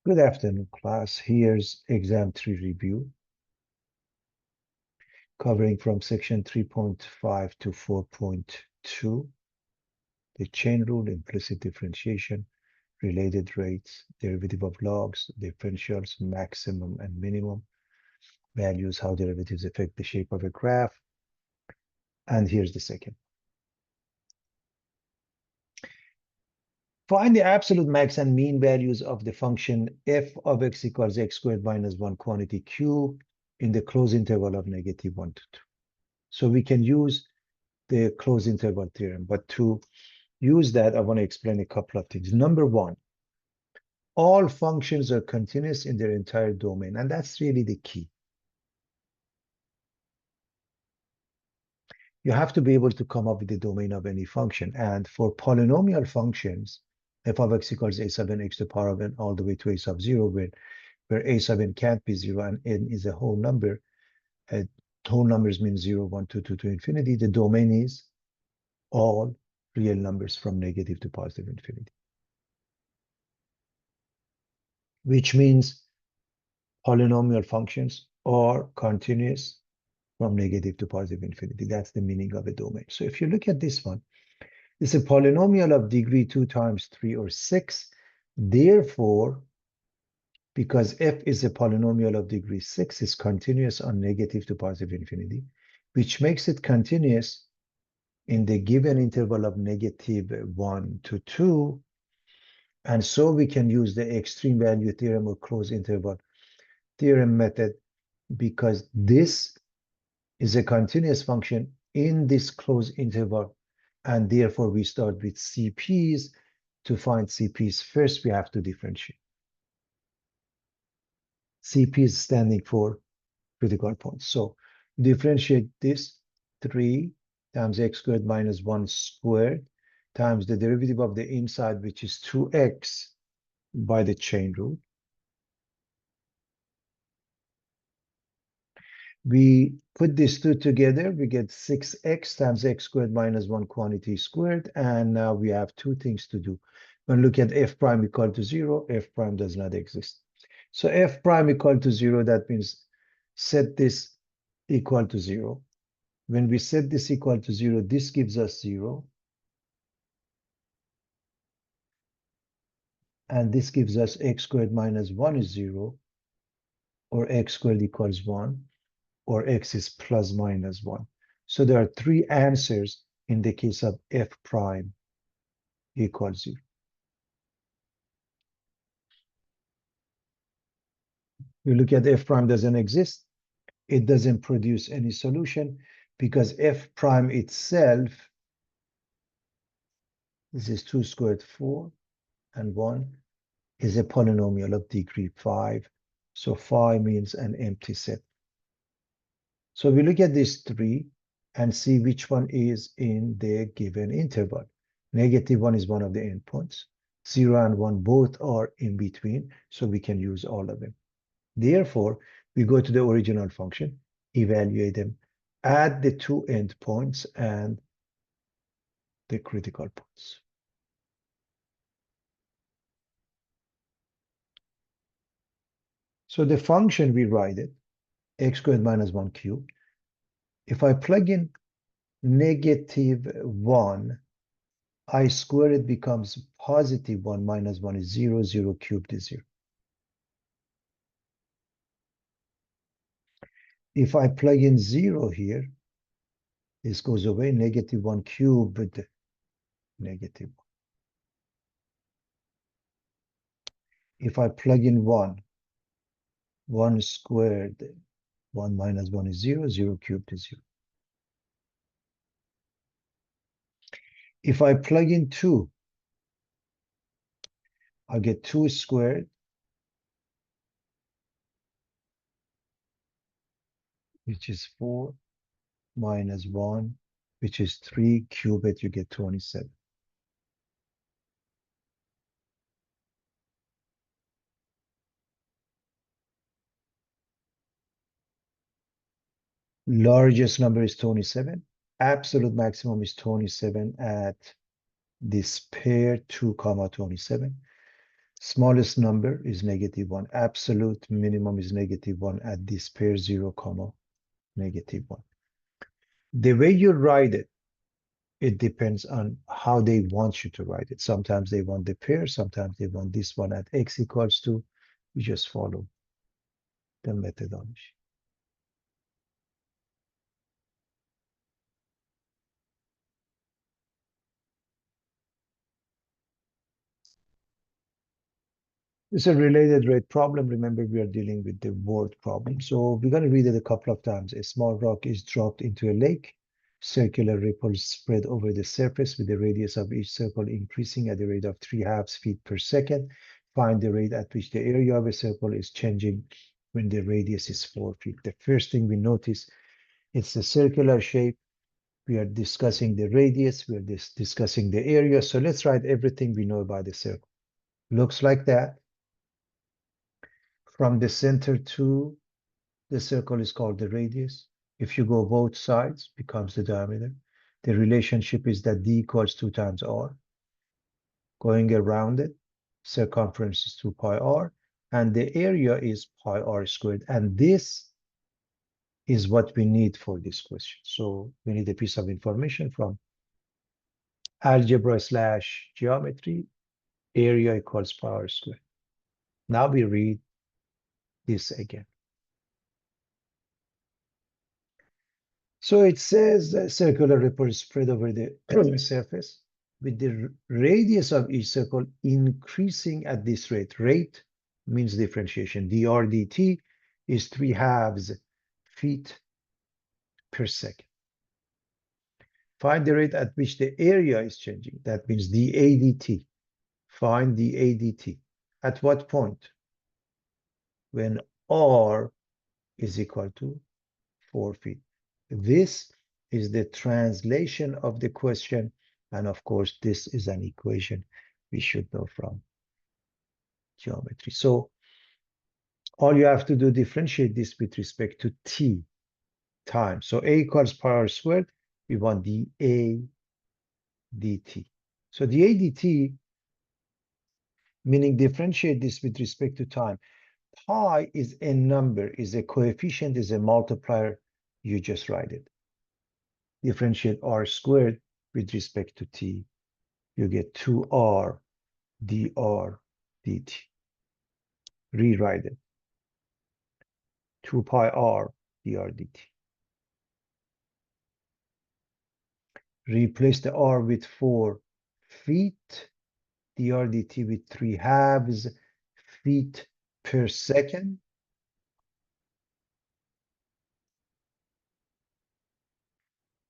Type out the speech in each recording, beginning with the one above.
Good afternoon, class. Here's exam 3 review, covering from section 3.5 to 4.2, the chain rule, implicit differentiation, related rates, derivative of logs, differentials, maximum and minimum, values, how derivatives affect the shape of a graph. And here's the second. Find the absolute max and mean values of the function f of x equals x squared minus 1 quantity q in the closed interval of -1 to 2. So we can use the closed interval theorem, but to use that, I want to explain a couple of things. Number one, all functions are continuous in their entire domain, and that's really the key. You have to be able to come up with the domain of any function, and for polynomial functions, f of x equals a sub n x to the power of n all the way to a sub 0, where a sub n can't be 0 and n is a whole number, whole numbers mean 0, 1, 2, 2 to infinity, the domain is all real numbers from negative to positive infinity. Which means polynomial functions are continuous from negative to positive infinity. That's the meaning of a domain. So if you look at this one, it's a polynomial of degree 2 times 3 or 6. Therefore, because f is a polynomial of degree 6, it's continuous on negative to positive infinity, which makes it continuous in the given interval of -1 to 2. And so we can use the extreme value theorem or closed interval theorem method, because this is a continuous function in this closed interval, and therefore we start with CPs. To find CPs, first we have to differentiate. CP is standing for critical points. So differentiate this 3 times x squared minus 1 squared times the derivative of the inside, which is 2x by the chain rule. We put these two together, we get 6x times x squared minus 1 quantity squared, and now we have two things to do. When we look at f prime equal to 0, f prime does not exist. So f prime equal to 0, that means set this equal to 0. When we set this equal to 0, this gives us 0. And this gives us x squared minus 1 is 0, or x squared equals 1. Or x is plus minus 1. So there are three answers in the case of f prime equals 0. We look at f prime doesn't exist. It doesn't produce any solution because f prime itself, this is 2 squared 4 and 1, is a polynomial of degree 5. So 5 means an empty set. So we look at these three and see which one is in the given interval. -1 is one of the endpoints. 0 and 1 both are in between, so we can use all of them. Therefore, we go to the original function, evaluate them, add the two endpoints and the critical points. So the function, we write it, x squared minus 1 cubed. If I plug in -1, I square it becomes +1 minus 1 is 0, 0 cubed is 0. If I plug in 0 here, this goes away, -1 cubed with -1. If I plug in 1, 1 squared, 1 minus 1 is 0, 0 cubed is 0. If I plug in 2, I get 2 squared, which is 4, minus 1, which is 3, cube it, you get 27. Largest number is 27. Absolute maximum is 27 at this pair 2, 27. Smallest number is -1. Absolute minimum is -1 at this pair 0, comma, -1. The way you write it, it depends on how they want you to write it. Sometimes they want the pair, sometimes they want this one at x equals 2. You just follow the methodology. It's a related rate problem. Remember, we are dealing with the word problem. So we're going to read it a couple of times. A small rock is dropped into a lake. Circular ripples spread over the surface with the radius of each circle increasing at the rate of 3/2 feet per second. Find the rate at which the area of a circle is changing when the radius is 4 feet. The first thing we notice, it's a circular shape. We are discussing the radius. We are discussing the area. So let's write everything we know about the circle. Looks like that. From the center to the circle is called the radius. If you go both sides, becomes the diameter. The relationship is that d equals 2 times r. Going around it, circumference is 2 pi r, and the area is pi r squared. And this is what we need for this question. So we need a piece of information from algebra/geometry, area equals pi r squared. Now we read this again. So it says circular ripples spread over the surface with the radius of each circle increasing at this rate. Rate means differentiation. dr dt is 3/2 feet per second. Find the rate at which the area is changing. That means dA dt. Find dA dt. At what point? When r is equal to 4 feet. This is the translation of the question. And of course, this is an equation we should know from geometry. So all you have to do, differentiate this with respect to t time. So a equals pi r squared. We want dA dt. So dA dt, meaning differentiate this with respect to time. Pi is a number, is a coefficient, is a multiplier. You just write it. Differentiate r squared with respect to t. You get 2r dr dt. Rewrite it. 2 pi r dr dt. Replace the r with 4 feet, dr dt with 3/2 feet per second.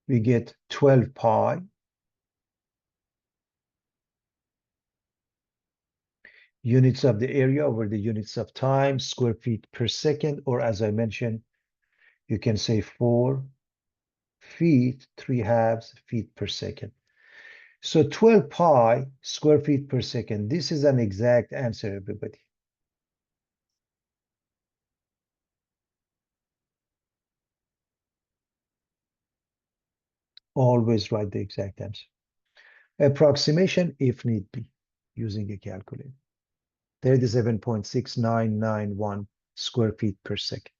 We get 12 pi. Units of the area over the units of time, square feet per second, or as I mentioned, you can say 4 feet, 3/2 feet per second. So 12 pi square feet per second. This is an exact answer, everybody. Always write the exact answer. Approximation, if need be, using a calculator. 37.6991 square feet per second.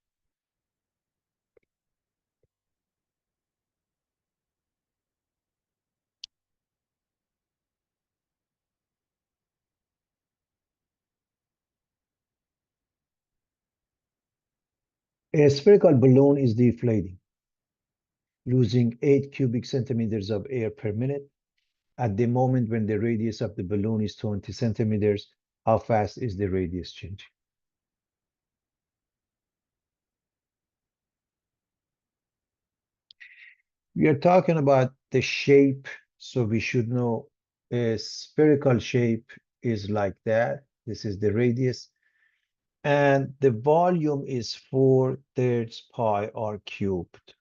A spherical balloon is deflating, losing 8 cubic centimeters of air per minute. At the moment when the radius of the balloon is 20 centimeters, how fast is the radius changing? We are talking about the shape, so we should know a spherical shape is like that. This is the radius. And the volume is 4/3 pi r cubed.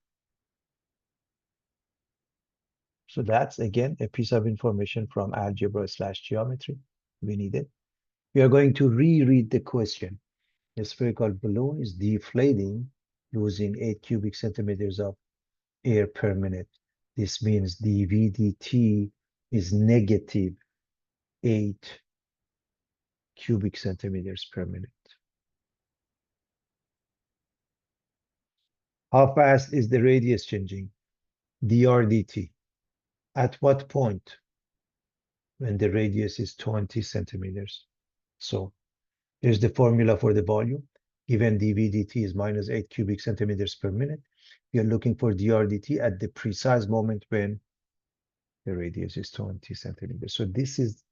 So that's, again, a piece of information from algebra/geometry. We need it. We are going to reread the question. The spherical balloon is deflating, losing 8 cubic centimeters of air per minute. This means dV dt is -8 cubic centimeters per minute. How fast is the radius changing? dr dt. At what point? When the radius is 20 centimeters. So here's the formula for the volume. Given dv dt is minus 8 cubic centimeters per minute, we are looking for dr dt at the precise moment when the radius is 20 centimeters. So this is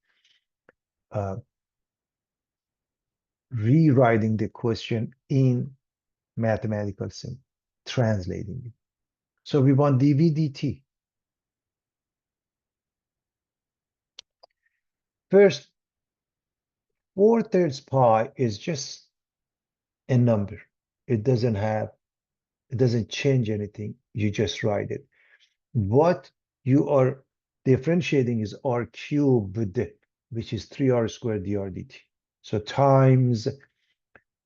rewriting the question in mathematical sense, translating it. So we want dv dt. First, 4/3 pi is just a number. It doesn't change anything. You just write it. What you are differentiating is r cubed, which is 3r squared dr dt. So times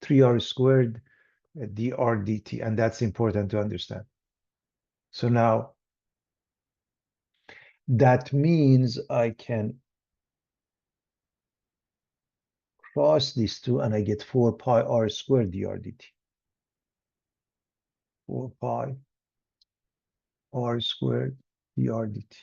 3r squared dr dt, and that's important to understand. So now that means I can cross these two and I get 4 pi r squared dr dt. 4 pi r squared dr dt.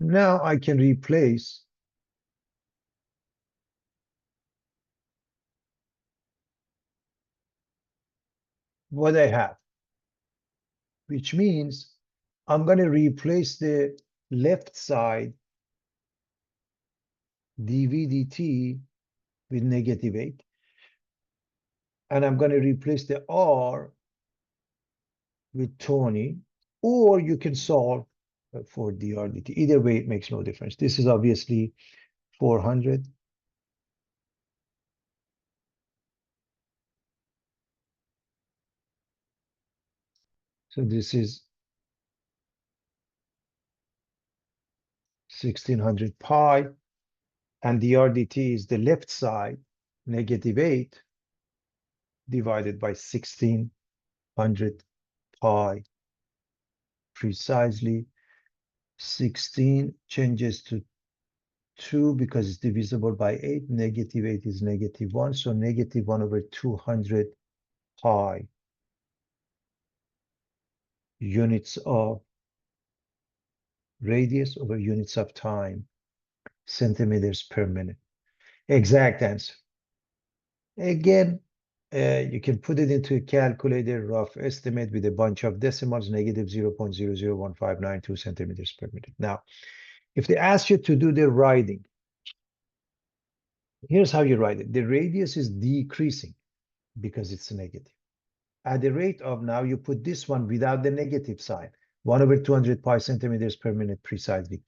Now I can replace what I have, which means I'm going to replace the left side dv dt with -8, and I'm going to replace the r with 20, or you can solve for dr dt. Either way, it makes no difference. This is obviously 400. So this is 1600 pi, and dr dt is the left side, -8 divided by 1600 pi. Precisely 16 changes to 2 because it's divisible by 8. -8 is -1, so -1/200 pi units of radius over units of time, centimeters per minute. Exact answer. Again, you can put it into a calculator, rough estimate with a bunch of decimals, -0.001592 centimeters per minute. Now, if they ask you to do the writing, here's how you write it. The radius is decreasing because it's negative. At the rate of, now you put this one without the negative sign, 1/200 pi centimeters per minute precisely.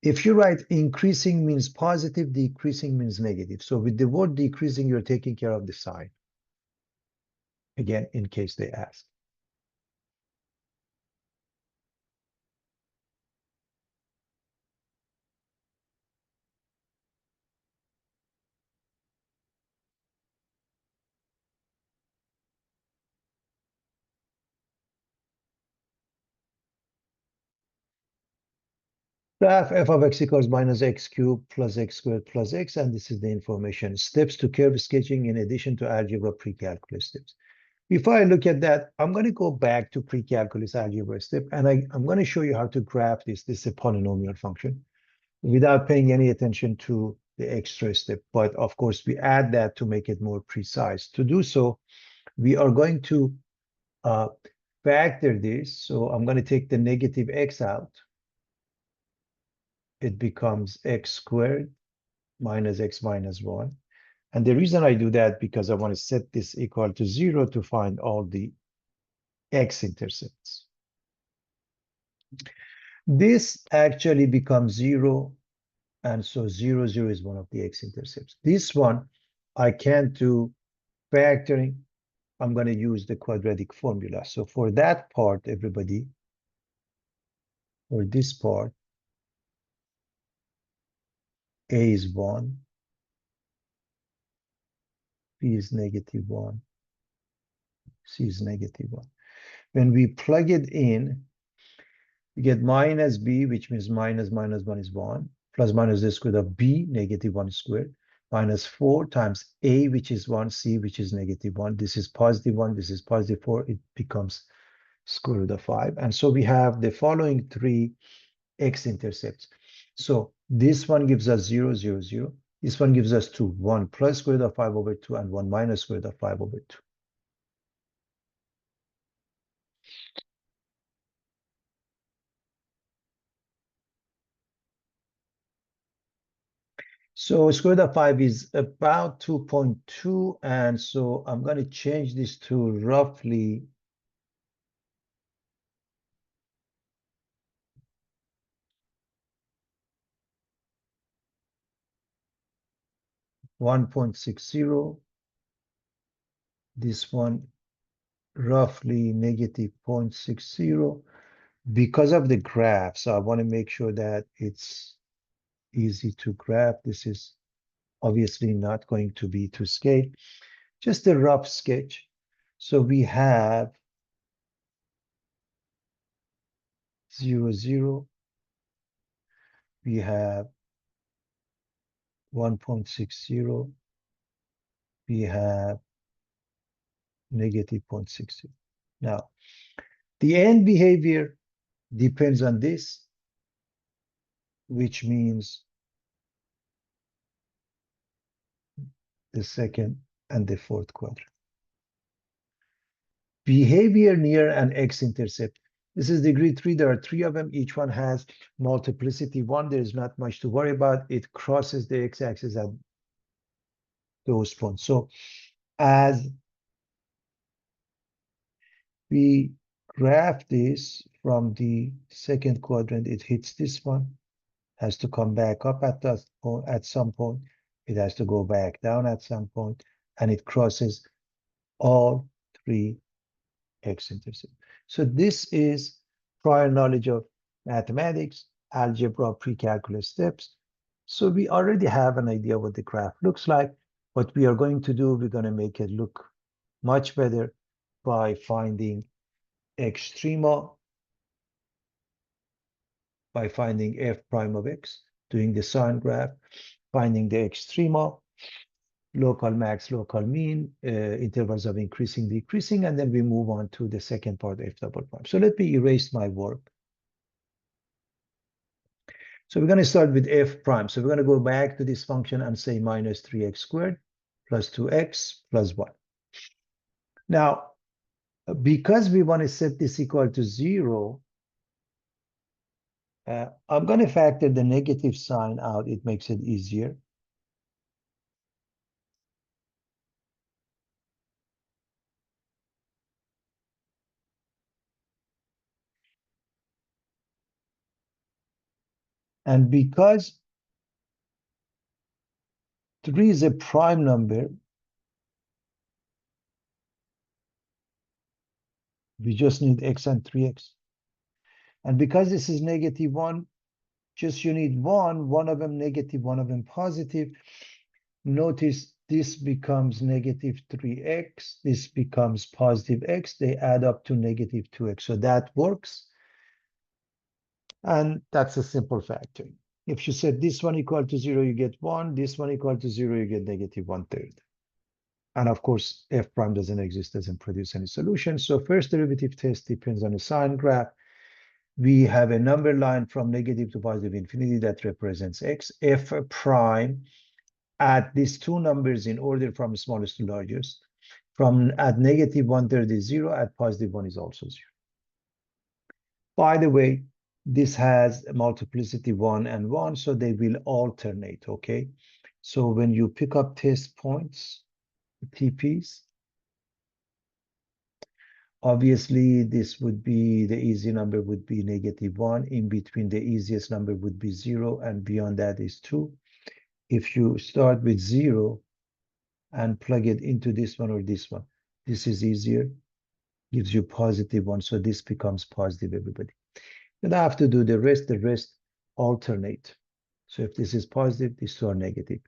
If you write increasing means positive, decreasing means negative. So with the word decreasing, you're taking care of the sign. Again, in case they ask. Graph f of x equals minus x cubed plus x squared plus x, and this is the information. Steps to curve sketching in addition to algebra pre-calculus steps. Before I look at that, I'm going to go back to pre-calculus algebra step, and I'm going to show you how to graph this. This is a polynomial function without paying any attention to the extra step. But of course, we add that to make it more precise. To do so, we are going to factor this. So I'm going to take the negative x out. It becomes x squared minus x minus 1. And the reason I do that, because I want to set this equal to 0 to find all the x-intercepts. This actually becomes 0, and so 0, 0 is one of the x-intercepts. This one, I can't do factoring. I'm going to use the quadratic formula. So for that part, everybody, for this part, a is 1, b is -1, c is -1. When we plug it in, You get minus b, which means minus minus 1 is 1, plus minus the square root of b, negative 1 squared, minus 4 times a, which is 1, c, which is negative 1. This is positive 1, this is positive 4. It becomes square root of 5. And so we have the following three x-intercepts. So this one gives us 0, 0, 0. This one gives us 2, 1 plus square root of 5 over 2, and 1 minus square root of 5 over 2. So square root of 5 is about 2.2, and so I'm going to change this to roughly 1.60. This one roughly negative 0.60 because of the graph. So I want to make sure that it's easy to graph. This is obviously not going to be to scale. Just a rough sketch. So we have 0, 0. We have 1.60. We have negative 0.60. Now, the end behavior depends on this, which means the second and the fourth quadrant. Behavior near an x-intercept. This is degree 3. There are 3 of them. Each one has multiplicity 1. There is not much to worry about. It crosses the x-axis at those points. So as we graph this from the second quadrant, it hits this one, has to come back up at that point, at some point. It has to go back down at some point, and it crosses all 3 x-intercepts. So this is prior knowledge of mathematics, algebra, pre-calculus steps. So we already have an idea what the graph looks like. What we are going to do, we're going to make it look much better by finding extrema, by finding f prime of x, doing the sign graph, finding the extrema, local max, local mean, intervals of increasing, decreasing, and then we move on to the second part, f double prime. So let me erase my work. So we're going to start with f prime. So we're going to go back to this function and say minus 3x squared plus 2x plus 1. Now, because we want to set this equal to 0, I'm going to factor the negative sign out. It makes it easier. And because 3 is a prime number, we just need x and 3x. And because this is negative 1, just you need one of them negative, one of them positive. Notice this becomes negative 3x, this becomes positive x. They add up to negative 2x. So that works. And that's a simple factoring. If you set this one equal to 0, you get 1. This one equal to 0, you get negative 1/3. And of course, f prime doesn't exist, doesn't produce any solution. So first derivative test depends on a sign graph. We have a number line from negative to positive infinity that represents x. F prime at these two numbers in order from smallest to largest. From at negative 1/3 is 0, at positive 1 is also 0. By the way, this has a multiplicity 1 and 1, so they will alternate, okay? So when you pick up test points, TPs, obviously this would be, the easy number would be negative 1. In between, the easiest number would be 0, and beyond that is 2. If you start with 0 and plug it into this one or this one, this is easier, gives you positive 1, so this becomes positive, everybody. You don't have to do the rest alternate. So if this is positive, these two are negative.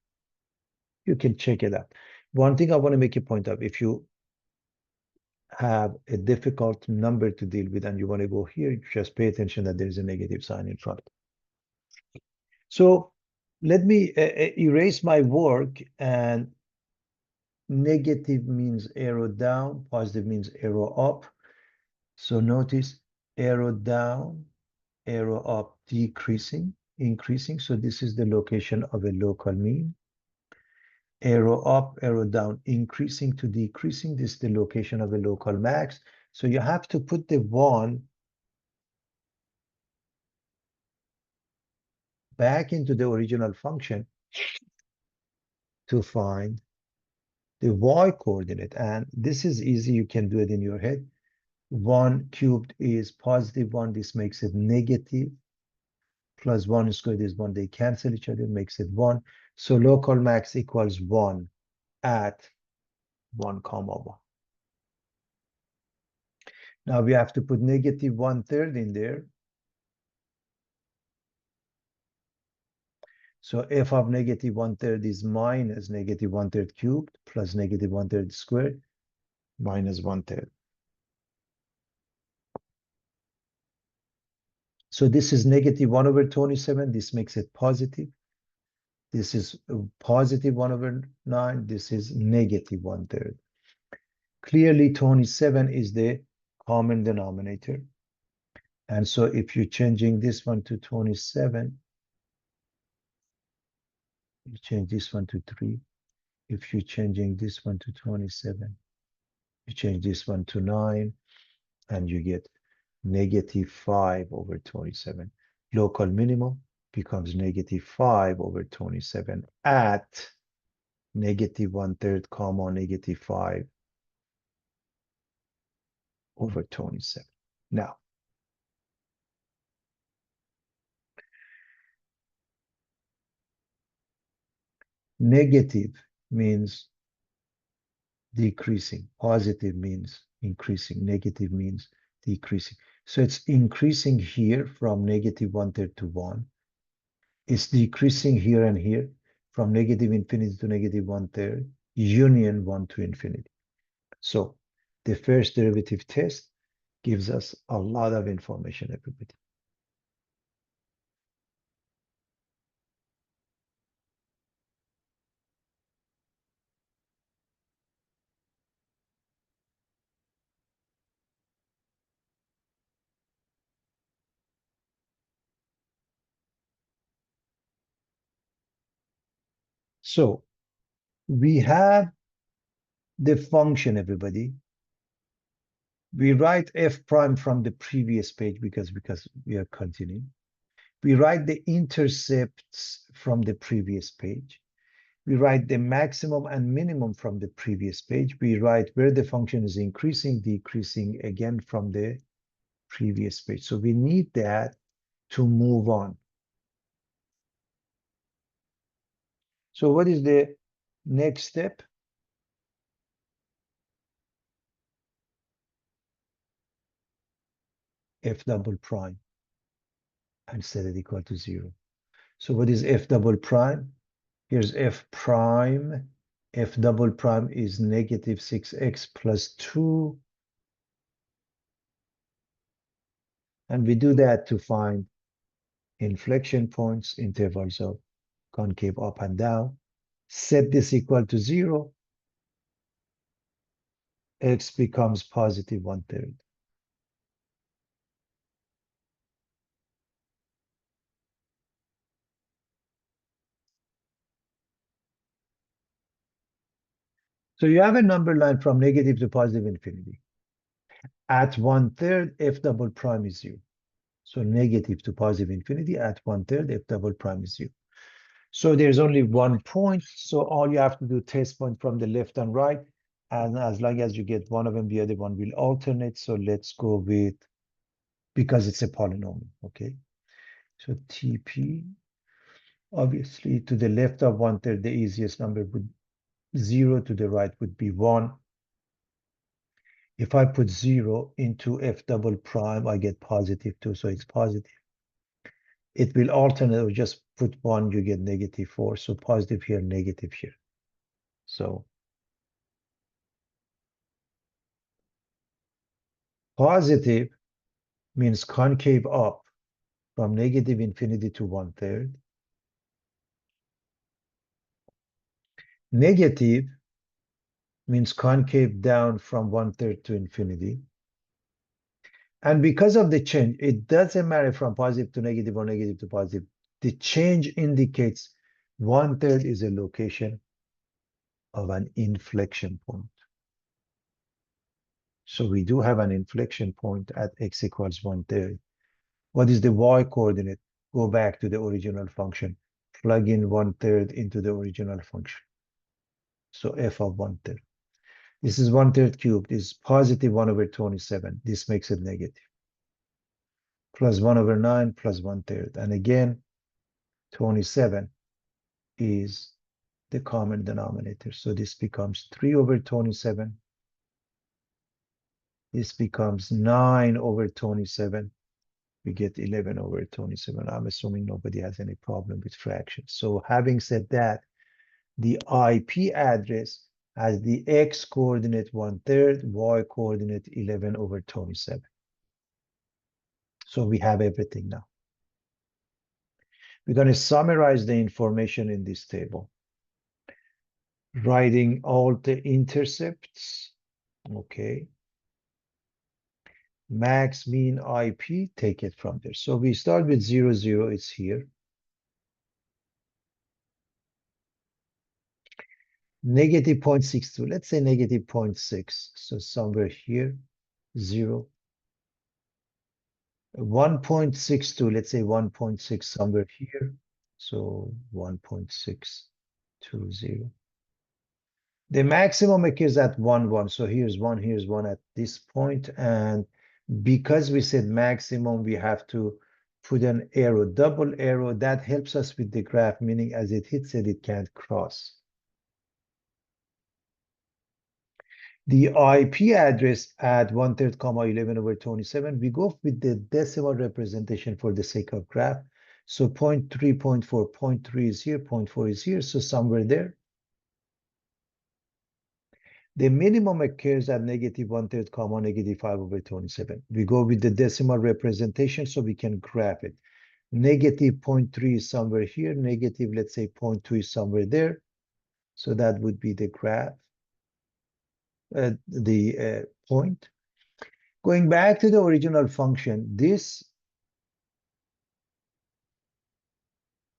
You can check it out. One thing I want to make a point of, if you have a difficult number to deal with and you want to go here, just pay attention that there is a negative sign in front. So let me erase my work, and negative means arrow down, positive means arrow up. So notice arrow down, arrow up, decreasing, increasing. So this is the location of a local mean. Arrow up, arrow down, increasing to decreasing. This is the location of a local max. So you have to put the 1 back into the original function to find the y coordinate. And this is easy. You can do it in your head. 1 cubed is positive 1. This makes it negative. Plus 1 squared is 1. They cancel each other, makes it 1. So local max equals 1 at 1 comma 1. Now we have to put negative 1/3 in there. So f of negative 1/3 is minus negative 1/3 cubed plus negative 1/3 squared minus 1/3. So this is negative 1/27. This makes it positive. This is positive 1/9. This is negative 1/3. Clearly 27 is the common denominator. And so if you're changing this one to 27, you change this one to 3. If you're changing this one to 27, you change this one to 9, and you get negative 5/27. Local minimum becomes negative 5/27 at negative 1/3 comma negative 5/27. Now, negative means decreasing, positive means increasing, negative means decreasing. So it's increasing here from negative 1/3 to 1. It's decreasing here and here from negative infinity to negative 1/3, union 1 to infinity. So the first derivative test gives us a lot of information, everybody. So we have the function, everybody. We write f prime from the previous page because we are continuing. We write the intercepts from the previous page. We write the maximum and minimum from the previous page. We write where the function is increasing, decreasing again from the previous page. So we need that to move on. So what is the next step? F double prime and set it equal to 0. So what is F double prime? Here's F prime. F double prime is negative 6x plus 2. And we do that to find inflection points, intervals of concave up and down. Set this equal to 0. X becomes positive 1/3. So you have a number line from negative to positive infinity. At 1/3, F double prime is 0. So negative to positive infinity at 1/3, F double prime is 0. So there's only one point. So all you have to do test point from the left and right. And as long as you get one of them, the other one will alternate. So let's go with, because it's a polynomial, okay? So TP, obviously to the left of 1/3, the easiest number would 0, to the right would be 1. If I put 0 into F double prime, I get positive 2, so it's positive. It will alternate, or just put 1, you get negative 4. So positive here, negative here. So Positive means concave up from negative infinity to 1/3. Negative means concave down from 1/3 to infinity. And because of the change, it doesn't matter from positive to negative or negative to positive. The change indicates 1/3 is a location of an inflection point. So we do have an inflection point at x equals 1/3. What is the y coordinate? Go back to the original function. Plug in 1/3 into the original function. So f of 1/3. This is 1/3 cubed. This is positive 1/27. This makes it negative. Plus 1/9 plus 1/3. And again, 27 is the common denominator. So this becomes 3/27. This becomes 9/27. We get 11/27. I'm assuming nobody has any problem with fractions. So having said that, the IP address has the x coordinate 1/3, y coordinate 11/27. So we have everything now. We're going to summarize the information in this table. Writing all the intercepts. Okay. Max, mean, IP, take it from there. So we start with 0, 0, it's here. Negative 0.62, let's say negative 0.6. So somewhere here, 0. 1.62, let's say 1.6 somewhere here. So 1.620. The maximum occurs at 1, 1. So here's 1 at this point. And because we said maximum, we have to put an arrow, double arrow. That helps us with the graph, meaning as it hits it, it can't cross. The IP address at 1/3, 11/27, we go with the decimal representation for the sake of graph. So 0.3, 0.4, 0.3 is here, 0.4 is here, so somewhere there. The minimum occurs at negative 1/3, negative 5/27. We go with the decimal representation so we can graph it. Negative 0.3 is somewhere here, negative, let's say 0.2 is somewhere there. So that would be the graph. The point. Going back to the original function, this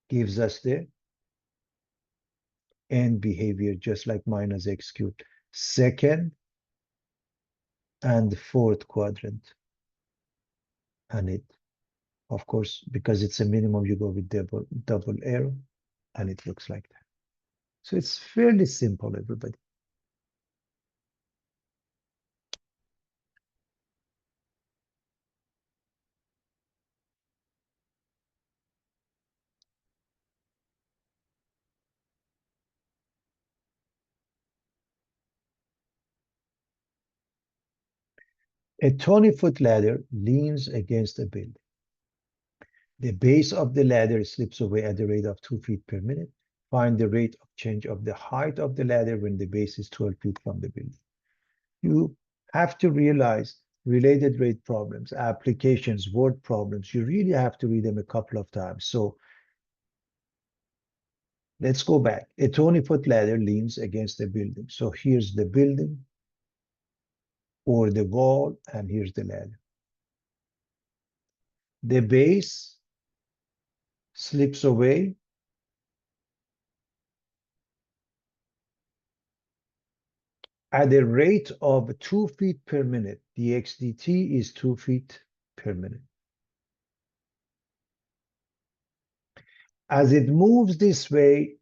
gives us the end behavior, just like minus x cubed. Second and fourth quadrant. And it, of course, because it's a minimum, you go with double arrow, and it looks like that. So it's fairly simple, everybody. A 20-foot ladder leans against a building. The base of the ladder slips away at the rate of 2 feet per minute. Find the rate of change of the height of the ladder when the base is 12 feet from the building. You have to realize related rate problems, applications, word problems. You really have to read them a couple of times. So let's go back. A 20-foot ladder leans against the building. So here's the building or the wall, and here's the ladder. The base slips away at a rate of 2 feet per minute. The XDT is 2 feet per minute. As it moves this way,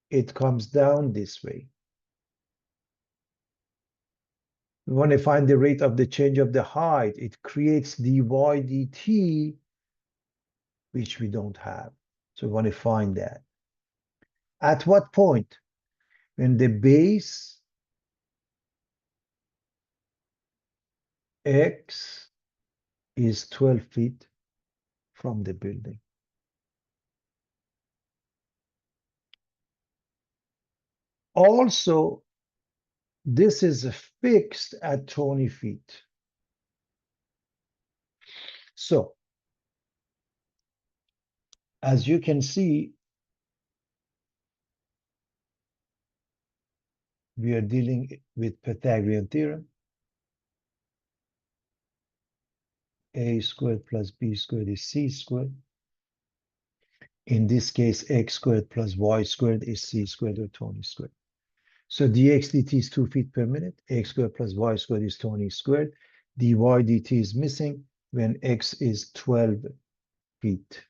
it comes down this way. We want to find the rate of the change of the height. It creates dy dt, which we don't have. So we want to find that. At what point? When the base x is 12 feet from the building. Also, this is fixed at 20 feet. So, as you can see, we are dealing with Pythagorean theorem. A squared plus B squared is C squared. In this case, x squared plus y squared is C squared or Tony squared. So dx dt is 2 feet per minute. X squared plus y squared is Tony squared. Dy dt is missing when x is 12 feet.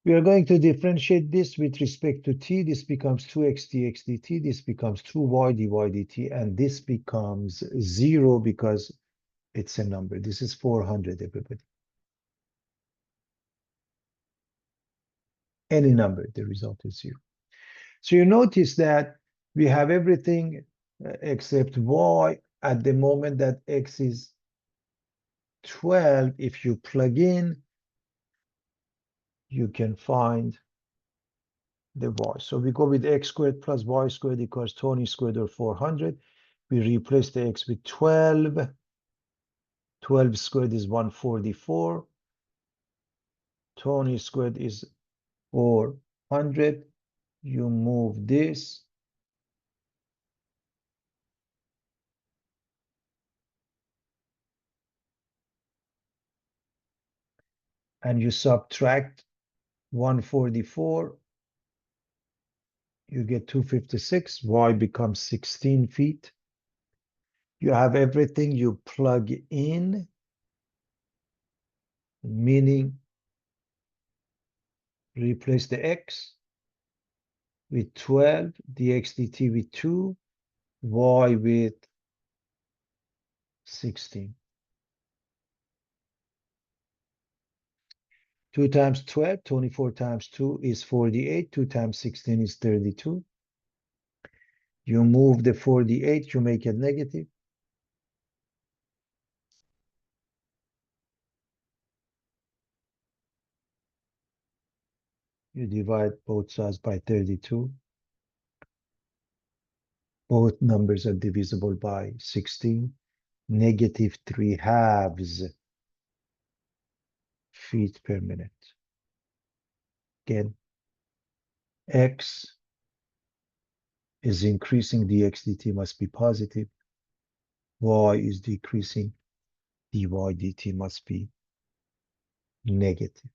We are going to differentiate this with respect to t. This becomes 2x dx dt. This becomes 2y dy dt. And this becomes 0 because it's a number. This is 400, everybody. Any number, the result is 0. So you notice that we have everything except y at the moment that x is 12. If you plug in, you can find the y. So we go with x squared plus y squared equals Tony squared or 400. We replace the x with 12. 12 squared is 144. Tony squared is 400. You move this. And you subtract 144. You get 256. Y becomes 16 feet. You have everything you plug in, meaning replace the x with 12, dx dt with 2, y with 16. 2 times 12, 24 times 2 is 48. 2 times 16 is 32. You move the 48, you make it negative. You divide both sides by 32. Both numbers are divisible by 16. Negative 3/2 feet per minute. Again, x is increasing, dx dt must be positive. Y is decreasing, dy dt must be negative.